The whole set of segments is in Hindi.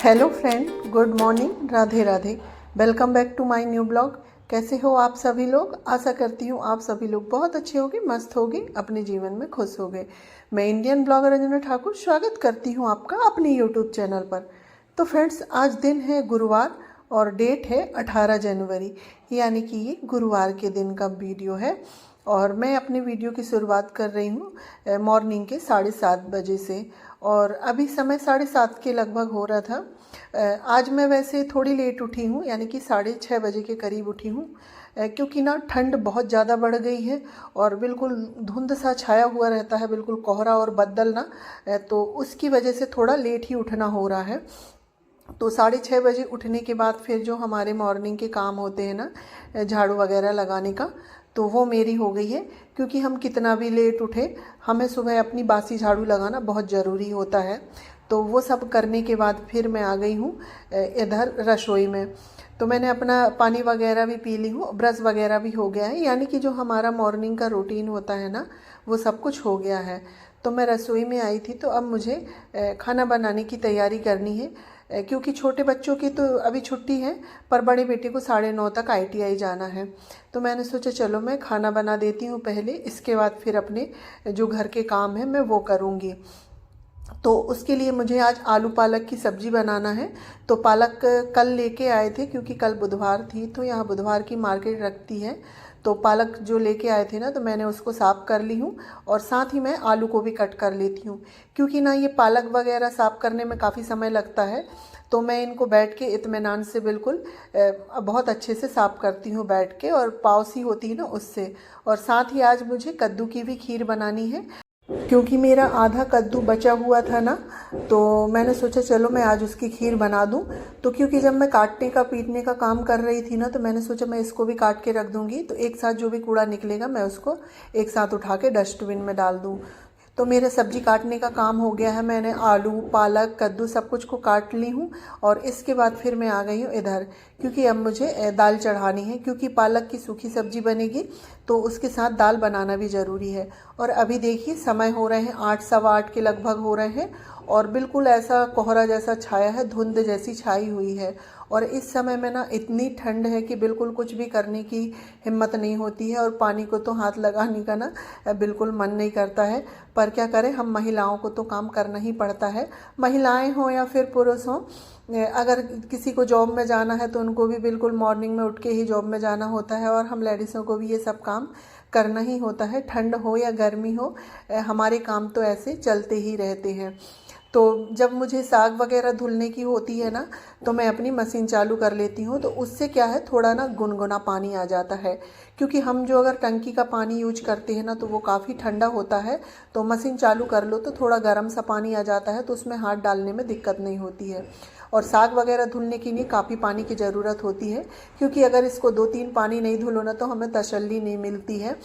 Hello friend, good morning, Radhe Radhe. Welcome back to my new blog. कैसे हो आप सभी लोग? आशा करती हूँ आप सभी लोग बहुत अच्छे होंगे, मस्त होंगे, अपने जीवन में खुश होंगे। मैं इंडियन ब्लॉगर रंजना ठाकुर स्वागत करती हूँ आपका अपने यूट्यूब चैनल पर। तो फ्रेंड्स, आज दिन है गुरुवार और डेट है 18 जनवरी, यानी कि ये गुरुवार के दिन का वीडियो है। और मैं अपने वीडियो की शुरुआत कर रही हूँ मॉर्निंग के 7:30 बजे से, और अभी समय 7:30 के लगभग हो रहा था। आज मैं वैसे थोड़ी लेट उठी हूँ, यानी कि 6:30 बजे के करीब उठी हूँ, क्योंकि ना ठंड बहुत ज़्यादा बढ़ गई है और बिल्कुल धुंध सा छाया हुआ रहता है, बिल्कुल कोहरा और बदल ना, तो उसकी वजह से थोड़ा लेट ही उठना हो रहा है। तो 6:30 बजे उठने के बाद फिर जो हमारे मॉर्निंग के काम होते हैं ना, झाड़ू वगैरह लगाने का, तो वो मेरी हो गई है। क्योंकि हम कितना भी लेट उठे, हमें सुबह अपनी बासी झाड़ू लगाना बहुत ज़रूरी होता है। तो वो सब करने के बाद फिर मैं आ गई हूँ इधर रसोई में। तो मैंने अपना पानी वगैरह भी पी ली हूँ, ब्रश वगैरह भी हो गया है, यानी कि जो हमारा मॉर्निंग का रूटीन होता है ना, वो सब कुछ हो गया है। तो मैं रसोई में आई थी, तो अब मुझे खाना बनाने की तैयारी करनी है। क्योंकि छोटे बच्चों की तो अभी छुट्टी है, पर बड़े बेटे को 9:30 तक ITI जाना है। तो मैंने सोचा चलो मैं खाना बना देती हूँ पहले, इसके बाद फिर अपने जो घर के काम है मैं वो करूँगी। तो उसके लिए मुझे आज आलू पालक की सब्ज़ी बनाना है। तो पालक कल लेके आए थे, क्योंकि कल बुधवार थी, तो यहाँ बुधवार की मार्केट रखती है। तो पालक जो लेके आए थे ना, तो मैंने उसको साफ़ कर ली हूँ, और साथ ही मैं आलू को भी कट कर लेती हूँ। क्योंकि ना ये पालक वगैरह साफ़ करने में काफ़ी समय लगता है, तो मैं इनको बैठ के इत्मीनान से बिल्कुल बहुत अच्छे से साफ़ करती हूँ बैठ के, और पाव सी होती है ना उससे। और साथ ही आज मुझे कद्दू की भी खीर बनानी है, क्योंकि मेरा आधा कद्दू बचा हुआ था ना, तो मैंने सोचा चलो मैं आज उसकी खीर बना दूं। तो क्योंकि जब मैं काटने का पीटने का काम कर रही थी ना, तो मैंने सोचा मैं इसको भी काट के रख दूंगी, तो एक साथ जो भी कूड़ा निकलेगा मैं उसको एक साथ उठा के डस्टबिन में डाल दूं। तो मेरा सब्जी काटने का काम हो गया है, मैंने आलू पालक कद्दू सब कुछ को काट ली हूँ। और इसके बाद फिर मैं आ गई हूँ इधर, क्योंकि अब मुझे दाल चढ़ानी है, क्योंकि पालक की सूखी सब्जी बनेगी, तो उसके साथ दाल बनाना भी ज़रूरी है। और अभी देखिए समय हो रहे हैं 8 सवा 8 के लगभग हो रहे हैं, और बिल्कुल ऐसा कोहरा जैसा छाया है, धुंध जैसी छाई हुई है। और इस समय में ना इतनी ठंड है कि बिल्कुल कुछ भी करने की हिम्मत नहीं होती है, और पानी को तो हाथ लगाने का ना बिल्कुल मन नहीं करता है। पर क्या करें, हम महिलाओं को तो काम करना ही पड़ता है। महिलाएं हों या फिर पुरुष हों, अगर किसी को जॉब में जाना है तो उनको भी बिल्कुल मॉर्निंग में उठ के ही जॉब में जाना होता है, और हम लेडीज़ों को भी ये सब काम करना ही होता है। ठंड हो या गर्मी हो, हमारे काम तो ऐसे चलते ही रहते हैं। तो जब मुझे साग वगैरह धुलने की होती है ना, तो मैं अपनी मशीन चालू कर लेती हूँ। तो उससे क्या है, थोड़ा ना गुनगुना पानी आ जाता है, क्योंकि हम जो अगर टंकी का पानी यूज करते हैं ना, तो वो काफ़ी ठंडा होता है। तो मशीन चालू कर लो तो थोड़ा गर्म सा पानी आ जाता है, तो उसमें हाथ डालने में दिक्कत नहीं होती है। और साग वगैरह धुलने के लिए काफ़ी पानी की ज़रूरत होती है, क्योंकि अगर इसको 2-3 पानी नहीं धुलो ना, तो हमें तसल्ली नहीं मिलती है,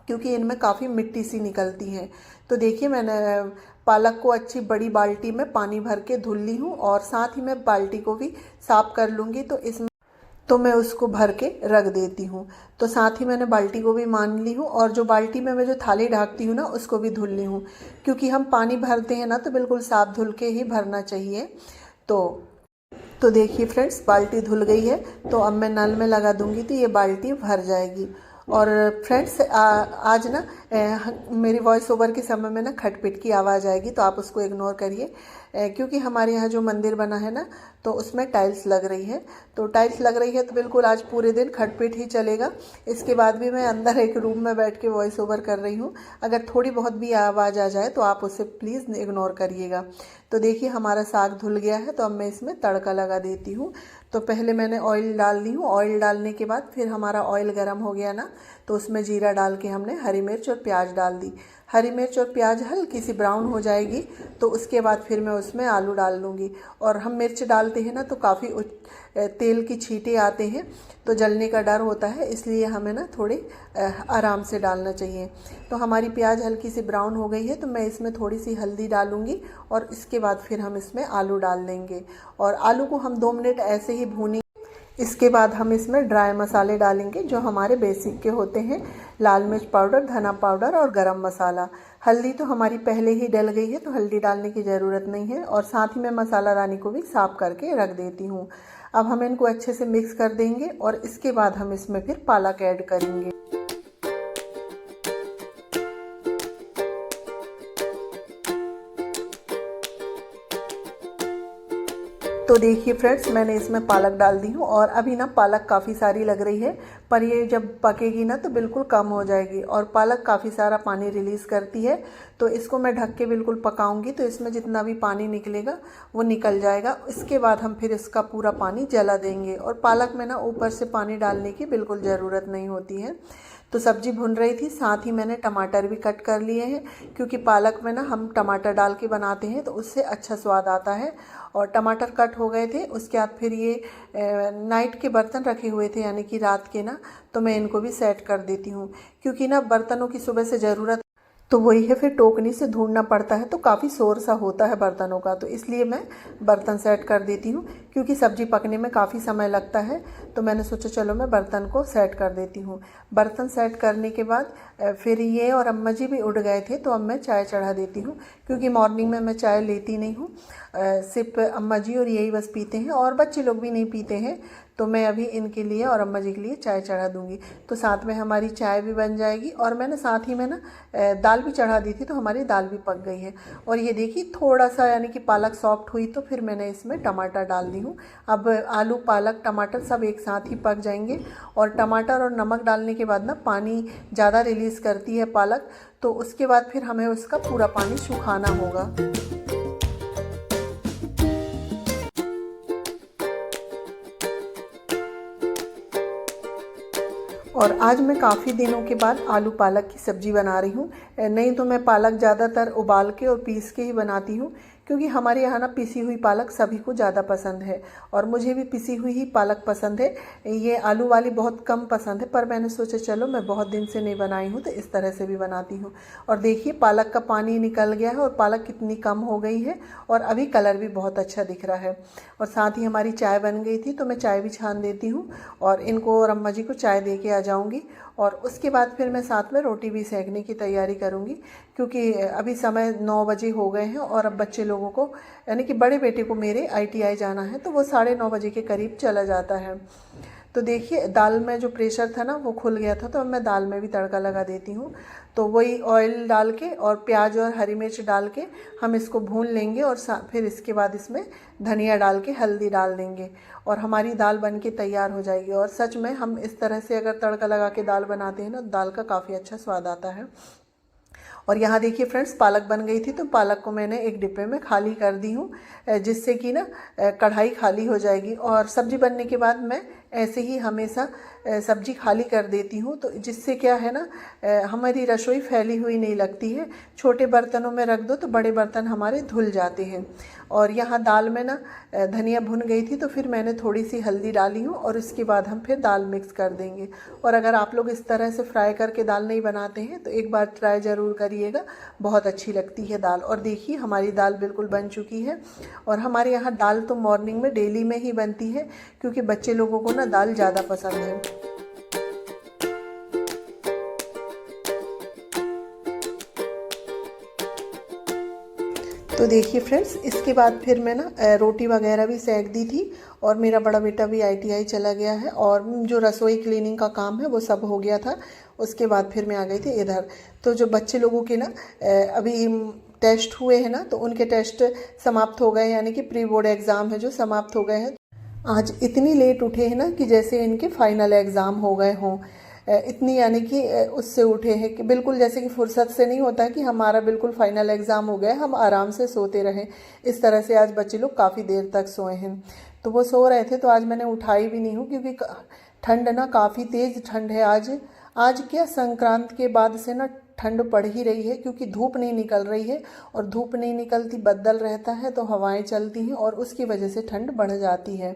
क्योंकि इनमें काफ़ी मिट्टी सी निकलती है। तो देखिए, मैंने पालक को अच्छी बड़ी बाल्टी में पानी भर के धुल ली हूँ, और साथ ही मैं बाल्टी को भी साफ़ कर लूँगी। तो मैं उसको भर के रख देती हूँ। तो साथ ही मैंने बाल्टी को भी मान ली हूँ, और जो बाल्टी में मैं जो थाली ढाकती हूँ ना, उसको भी धुल ली हूँ। क्योंकि हम पानी भरते हैं ना, तो बिल्कुल साफ धुल के ही भरना चाहिए। तो देखिए फ्रेंड्स, बाल्टी धुल गई है, तो अब मैं नल में लगा दूंगी तो ये बाल्टी भर जाएगी। और फ्रेंड्स, आज ना मेरी वॉइस ओवर के समय में ना खटपिट की आवाज़ आएगी, तो आप उसको इग्नोर करिए। क्योंकि हमारे यहाँ जो मंदिर बना है ना, तो उसमें टाइल्स लग रही है। तो टाइल्स लग रही है, तो बिल्कुल आज पूरे दिन खटपिट ही चलेगा। इसके बाद भी मैं अंदर एक रूम में बैठ के वॉइस ओवर कर रही हूँ। अगर थोड़ी बहुत भी आवाज़ आ जाए तो आप उसे प्लीज़ इग्नोर करिएगा। तो देखिए, हमारा साग धुल गया है, तो अब मैं इसमें तड़का लगा देती हूँ। तो पहले मैंने ऑयल डाल ली हूँ, ऑयल डालने के बाद फिर हमारा ऑयल गर्म हो गया ना, तो उसमें जीरा डाल के हमने हरी मिर्च और प्याज डाल दी। हरी मिर्च और प्याज हल्की सी ब्राउन हो जाएगी, तो उसके बाद फिर मैं उसमें आलू डाल लूँगी। और हम मिर्च डालते हैं ना, तो काफ़ी तेल की छींटे आते हैं, तो जलने का डर होता है, इसलिए हमें ना थोड़े आराम से डालना चाहिए। तो हमारी प्याज हल्की सी ब्राउन हो गई है, तो मैं इसमें थोड़ी सी हल्दी डालूँगी, और इसके बाद फिर हम इसमें आलू डाल देंगे। और आलू को हम 2 मिनट ऐसे ही भूनेंगे। इसके बाद हम इसमें ड्राई मसाले डालेंगे, जो हमारे बेसिक के होते हैं, लाल मिर्च पाउडर, धना पाउडर और गरम मसाला। हल्दी तो हमारी पहले ही डल गई है तो हल्दी डालने की ज़रूरत नहीं है। और साथ ही मैं मसालादानी को भी साफ़ करके रख देती हूँ। अब हम इनको अच्छे से मिक्स कर देंगे और इसके बाद हम इसमें फिर पालक ऐड करेंगे। तो देखिए फ्रेंड्स, मैंने इसमें पालक डाल दी हूँ और अभी ना पालक काफ़ी सारी लग रही है, पर ये जब पकेगी ना तो बिल्कुल कम हो जाएगी। और पालक काफ़ी सारा पानी रिलीज़ करती है, तो इसको मैं ढक के बिल्कुल पकाऊंगी तो इसमें जितना भी पानी निकलेगा वो निकल जाएगा। इसके बाद हम फिर इसका पूरा पानी जला देंगे। और पालक में ना ऊपर से पानी डालने की बिल्कुल ज़रूरत नहीं होती है। तो सब्जी भुन रही थी, साथ ही मैंने टमाटर भी कट कर लिए हैं, क्योंकि पालक में ना हम टमाटर डाल के बनाते हैं तो उससे अच्छा स्वाद आता है। और टमाटर कट हो गए थे। उसके बाद फिर ये नाइट के बर्तन रखे हुए थे, यानी कि रात के ना, तो मैं इनको भी सेट कर देती हूँ, क्योंकि ना बर्तनों की सुबह से ज़रूरत तो वही है, फिर टोकनी से ढूंढना पड़ता है तो काफ़ी शोर सा होता है बर्तनों का, तो इसलिए मैं बर्तन सेट कर देती हूँ, क्योंकि सब्ज़ी पकने में काफ़ी समय लगता है। तो मैंने सोचा चलो मैं बर्तन को सेट कर देती हूँ। बर्तन सेट करने के बाद फिर ये और अम्मा जी भी उठ गए थे, तो अब मैं चाय चढ़ा देती हूँ, क्योंकि मॉर्निंग में मैं चाय लेती नहीं हूँ। सिर्फ अम्मा जी और यही बस पीते हैं, और बच्चे लोग भी नहीं पीते हैं। तो मैं अभी इनके लिए और अम्मा जी के लिए चाय चढ़ा दूँगी, तो साथ में हमारी चाय भी बन जाएगी। और मैंने साथ ही में ना दाल भी चढ़ा दी थी, तो हमारी दाल भी पक गई है। और ये देखिए थोड़ा सा, यानी कि पालक सॉफ्ट हुई तो फिर मैंने इसमें टमाटर डाल दी हूँ। अब आलू, पालक, टमाटर सब एक साथ ही पक जाएंगे। और टमाटर और नमक डालने के बाद ना पानी ज़्यादा रिलीज़ करती है पालक, तो उसके बाद फिर हमें उसका पूरा पानी सुखाना होगा। और आज मैं काफ़ी दिनों के बाद आलू पालक की सब्ज़ी बना रही हूँ। नहीं तो मैं पालक ज़्यादातर उबाल के और पीस के ही बनाती हूँ, क्योंकि हमारे यहाँ ना पिसी हुई पालक सभी को ज़्यादा पसंद है, और मुझे भी पिसी हुई ही पालक पसंद है। ये आलू वाली बहुत कम पसंद है, पर मैंने सोचा चलो मैं बहुत दिन से नहीं बनाई हूँ तो इस तरह से भी बनाती हूँ। और देखिए पालक का पानी निकल गया है और पालक कितनी कम हो गई है, और अभी कलर भी बहुत अच्छा दिख रहा है। और साथ ही हमारी चाय बन गई थी, तो मैं चाय भी छान देती हूँ और इनको और अम्मा जी को चाय दे के आ जाऊँगी। और उसके बाद फिर मैं साथ में रोटी भी सेकने की तैयारी करूँगी, क्योंकि अभी समय 9 बजे हो गए हैं। और अब बच्चे लोगों को, यानी कि बड़े बेटे को मेरे ITI जाना है, तो वो 9:30 बजे के करीब चला जाता है। तो देखिए दाल में जो प्रेशर था ना वो खुल गया था, तो अब मैं दाल में भी तड़का लगा देती हूँ। तो वही ऑयल डाल के और प्याज और हरी मिर्च डाल के हम इसको भून लेंगे, और फिर इसके बाद इसमें धनिया डाल के हल्दी डाल देंगे, और हमारी दाल बन के तैयार हो जाएगी। और सच में हम इस तरह से अगर तड़का लगा के दाल बनाते हैं ना, दाल का काफ़ी अच्छा स्वाद आता है। और यहाँ देखिए फ्रेंड्स, पालक बन गई थी, तो पालक को मैंने एक डिब्बे में खाली कर दी हूँ, जिससे कि ना कढ़ाई खाली हो जाएगी। और सब्ज़ी बनने के बाद मैं ऐसे ही हमेशा सब्ज़ी खाली कर देती हूँ, तो जिससे क्या है ना, हमारी रसोई फैली हुई नहीं लगती है। छोटे बर्तनों में रख दो तो बड़े बर्तन हमारे धुल जाते हैं। और यहाँ दाल में ना धनिया भुन गई थी, तो फिर मैंने थोड़ी सी हल्दी डाली हूँ, और इसके बाद हम फिर दाल मिक्स कर देंगे। और अगर आप लोग इस तरह से फ्राई करके दाल नहीं बनाते हैं तो एक बार ट्राई ज़रूर करिएगा, बहुत अच्छी लगती है दाल। और देखिए हमारी दाल बिल्कुल बन चुकी है। और हमारे यहाँ दाल तो मॉर्निंग में डेली में ही बनती है, क्योंकि बच्चे लोगों को ना दाल ज़्यादा पसंद है। तो देखिए फ्रेंड्स, इसके बाद फिर मैं ना रोटी वगैरह भी सेक दी थी, और मेरा बड़ा बेटा भी ITI चला गया है, और जो रसोई क्लीनिंग का काम है वो सब हो गया था। उसके बाद फिर मैं आ गई थी इधर। तो जो बच्चे लोगों के ना अभी टेस्ट हुए हैं ना, तो उनके टेस्ट समाप्त हो गए, यानी कि प्री बोर्ड एग्ज़ाम है जो समाप्त हो गए हैं। आज इतनी लेट उठे हैं ना कि जैसे इनके फाइनल एग्ज़ाम हो गए हों। इतनी, यानी कि उससे उठे हैं कि बिल्कुल जैसे कि फुर्सत से नहीं होता कि हमारा बिल्कुल फाइनल एग्ज़ाम हो गया, हम आराम से सोते रहें। इस तरह से आज बच्चे लोग काफ़ी देर तक सोए हैं। तो वो सो रहे थे, तो आज मैंने उठाई भी नहीं हूँ, क्योंकि ठंड ना काफ़ी तेज़ ठंड है आज क्या संक्रांत के बाद से ना ठंड पड़ ही रही है, क्योंकि धूप नहीं निकल रही है, और धूप नहीं निकलती, बदल रहता है तो हवाएं चलती हैं, और उसकी वजह से ठंड बढ़ जाती है।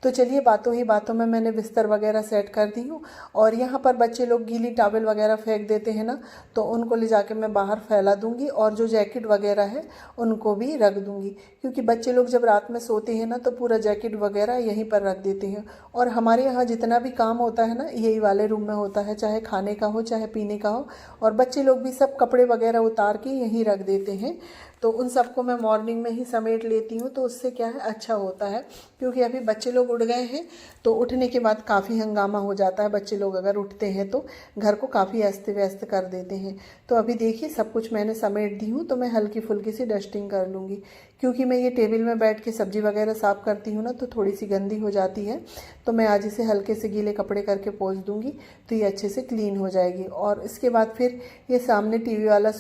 तो चलिए बातों ही बातों में मैंने बिस्तर वगैरह सेट कर दी हूँ। और यहाँ पर बच्चे लोग गीली टॉवल वगैरह फेंक देते हैं ना, तो उनको ले जाके मैं बाहर फैला दूँगी और जो जैकेट वगैरह है उनको भी रख दूँगी, क्योंकि बच्चे लोग जब रात में सोते हैं ना तो पूरा जैकेट वगैरह यहीं पर रख देते हैं। और हमारे यहाँ जितना भी काम होता है ना यही वाले रूम में होता है, चाहे खाने का हो चाहे पीने का हो। और बच्चे लोग भी सब कपड़े वगैरह उतार के यहीं रख देते हैं, तो उन सबको मैं मॉर्निंग में ही समेट लेती हूँ। तो उससे क्या है, अच्छा होता है, क्योंकि अभी बच्चे लोग उठ गए हैं तो उठने के बाद काफ़ी हंगामा हो जाता है। बच्चे लोग अगर उठते हैं तो घर को काफ़ी अस्त व्यस्त कर देते हैं। तो अभी देखिए सब कुछ मैंने समेट दी हूँ, तो मैं हल्की फुल्की सी डस्टिंग कर लूँगी, क्योंकि मैं ये टेबल में बैठ के सब्जी वगैरह साफ़ करती हूँ ना तो थोड़ी सी गंदी हो जाती है। तो मैं आज इसे हल्के से गीले कपड़े करके पोंछ दूँगी तो ये अच्छे से क्लीन हो जाएगी। और इसके बाद फिर ये सामने टीवी वाला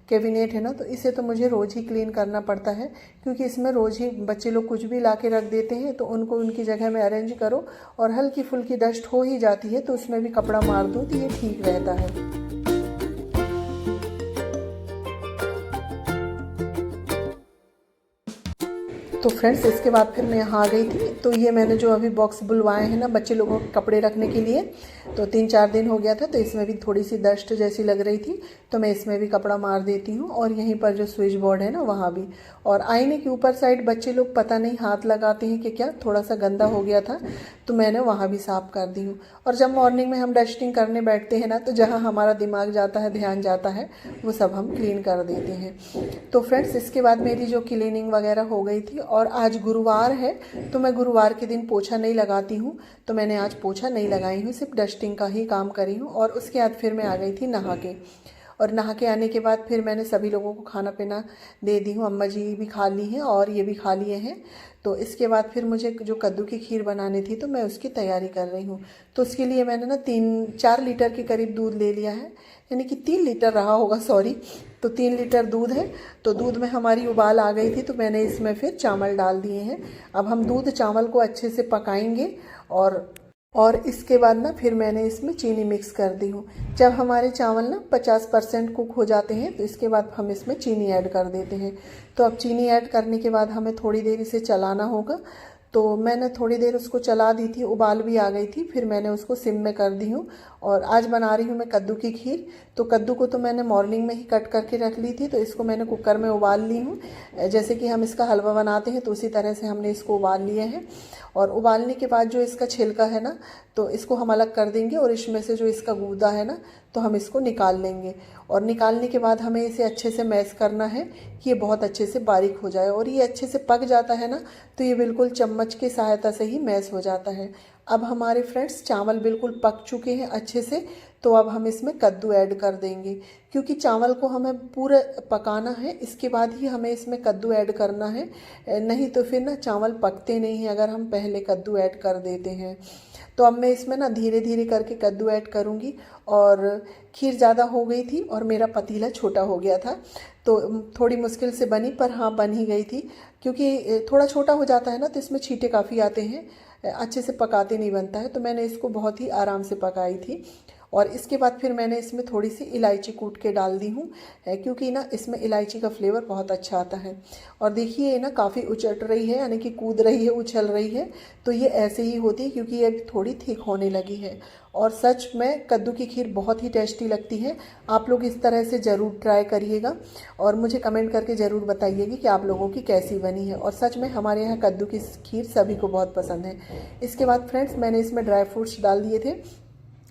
कैबिनेट है ना, तो इसे तो मुझे रोज़ ही क्लीन करना पड़ता है, क्योंकि इसमें रोज़ ही बच्चे लोग कुछ भी ला के रख देते हैं, तो उनको उनकी जगह में अरेंज करो और हल्की फुल्की डस्ट हो ही जाती है, तो उसमें भी कपड़ा मार दो तो ये ठीक रहता है। तो फ्रेंड्स इसके बाद फिर मैं यहाँ आ गई थी। तो ये मैंने जो अभी बॉक्स बुलवाए हैं ना बच्चे लोगों के कपड़े रखने के लिए, तो 3-4 दिन हो गया था, तो इसमें भी थोड़ी सी डस्ट जैसी लग रही थी, तो मैं इसमें भी कपड़ा मार देती हूँ। और यहीं पर जो स्विच बोर्ड है ना वहाँ भी, और आईने के ऊपर साइड बच्चे लोग पता नहीं हाथ लगाते हैं कि क्या, थोड़ा सा गंदा हो गया था, तो मैंने वहाँ भी साफ़ कर दी हूँ। और जब मॉर्निंग में हम डस्टिंग करने बैठते हैं ना, तो जहाँ हमारा दिमाग जाता है, ध्यान जाता है, वो सब हम क्लीन कर देते हैं। तो फ्रेंड्स इसके बाद मेरी जो क्लीनिंग वगैरह हो गई थी, और आज गुरुवार है तो मैं गुरुवार के दिन पोछा नहीं लगाती हूँ, तो मैंने आज पोछा नहीं लगाई हूँ, सिर्फ डस्टिंग का ही काम करी हूँ। और उसके बाद फिर मैं आ गई थी नहा के, और नहा के आने के बाद फिर मैंने सभी लोगों को खाना पीना दे दी हूँ। अम्मा जी भी खा ली हैं और ये भी खा लिए हैं। तो इसके बाद फिर मुझे जो कद्दू की खीर बनानी थी तो मैं उसकी तैयारी कर रही हूँ। तो उसके लिए मैंने ना 3-4 लीटर के करीब दूध ले लिया है, यानी कि 3 लीटर रहा होगा, सॉरी। तो 3 लीटर दूध है, तो दूध में हमारी उबाल आ गई थी, तो मैंने इसमें फिर चावल डाल दिए हैं। अब हम दूध चावल को अच्छे से पकाएंगे, और इसके बाद ना फिर मैंने इसमें चीनी मिक्स कर दी हूँ। जब हमारे चावल ना 50% कुक हो जाते हैं तो इसके बाद हम इसमें चीनी ऐड कर देते हैं। तो अब चीनी ऐड करने के बाद हमें थोड़ी देर इसे चलाना होगा। तो मैंने थोड़ी देर उसको चला दी थी, उबाल भी आ गई थी, फिर मैंने उसको सिम में कर दी हूँ। और आज बना रही हूँ मैं कद्दू की खीर। तो कद्दू को तो मैंने मॉर्निंग में ही कट करके रख ली थी, तो इसको मैंने कुकर में उबाल ली हूँ। जैसे कि हम इसका हलवा बनाते हैं तो उसी तरह से हमने इसको उबाल लिया है। और उबालने के बाद जो इसका छिलका है ना, तो इसको हम अलग कर देंगे, और इसमें से जो इसका गूदा है ना, तो हम इसको निकाल लेंगे। और निकालने के बाद हमें इसे अच्छे से मैश करना है कि ये बहुत अच्छे से बारीक हो जाए। और ये अच्छे से पक जाता है ना, तो ये बिल्कुल चम्मच की सहायता से ही मैश हो जाता है। अब हमारे फ्रेंड्स चावल बिल्कुल पक चुके हैं अच्छे से, तो अब हम इसमें कद्दू ऐड कर देंगे, क्योंकि चावल को हमें पूरा पकाना है, इसके बाद ही हमें इसमें कद्दू ऐड करना है, नहीं तो फिर ना चावल पकते नहीं हैं अगर हम पहले कद्दू ऐड कर देते हैं। तो अब मैं इसमें ना धीरे धीरे करके कद्दू ऐड करूँगी। और खीर ज़्यादा हो गई थी और मेरा पतीला छोटा हो गया था, तो थोड़ी मुश्किल से बनी, पर हाँ बन ही गई थी। क्योंकि थोड़ा छोटा हो जाता है ना तो इसमें छींटे काफ़ी आते हैं, अच्छे से पकाते नहीं बनता है, तो मैंने इसको बहुत ही आराम से पकाई थी। और इसके बाद फिर मैंने इसमें थोड़ी सी इलायची कूट के डाल दी हूँ, क्योंकि ना इसमें इलायची का फ्लेवर बहुत अच्छा आता है। और देखिए ये ना काफ़ी उचट रही है, यानी कि कूद रही है, उछल रही है, तो ये ऐसे ही होती है क्योंकि ये अभी थोड़ी थिक होने लगी है। और सच में कद्दू की खीर बहुत ही टेस्टी लगती है। आप लोग इस तरह से ज़रूर ट्राई करिएगा और मुझे कमेंट करके ज़रूर बताइएगा कि आप लोगों की कैसी बनी है। और सच में हमारे यहाँ कद्दू की खीर सभी को बहुत पसंद है। इसके बाद फ्रेंड्स मैंने इसमें ड्राई फ्रूट्स डाल दिए थे,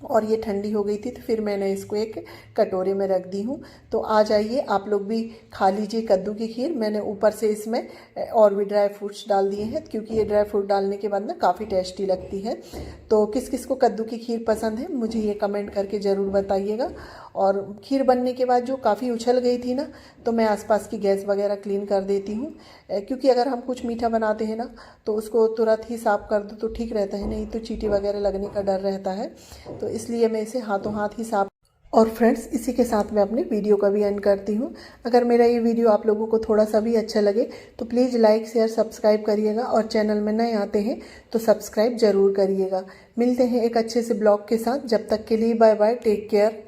और ये ठंडी हो गई थी, तो फिर मैंने इसको एक कटोरे में रख दी हूँ। तो आ जाइए आप लोग भी खा लीजिए कद्दू की खीर। मैंने ऊपर से इसमें और भी ड्राई फ्रूट्स डाल दिए हैं, क्योंकि ये ड्राई फ्रूट डालने के बाद ना काफ़ी टेस्टी लगती है। तो किस किस को कद्दू की खीर पसंद है मुझे ये कमेंट करके ज़रूर बताइएगा। और खीर बनने के बाद जो काफ़ी उछल गई थी ना, तो मैं आसपास की गैस वगैरह क्लीन कर देती हूँ, क्योंकि अगर हम कुछ मीठा बनाते हैं ना तो उसको तुरंत ही साफ़ कर दो तो ठीक रहता है, नहीं तो चींटी वगैरह लगने का डर रहता है। तो इसलिए मैं इसे हाथों हाथ ही साफ। और फ्रेंड्स इसी के साथ मैं अपनी वीडियो का भी एंड करती हूँ। अगर मेरा ये वीडियो आप लोगों को थोड़ा सा भी अच्छा लगे तो प्लीज़ लाइक शेयर सब्सक्राइब करिएगा, और चैनल में नए आते हैं तो सब्सक्राइब ज़रूर करिएगा। मिलते हैं एक अच्छे से ब्लॉग के साथ, जब तक के लिए बाय बाय, टेक केयर।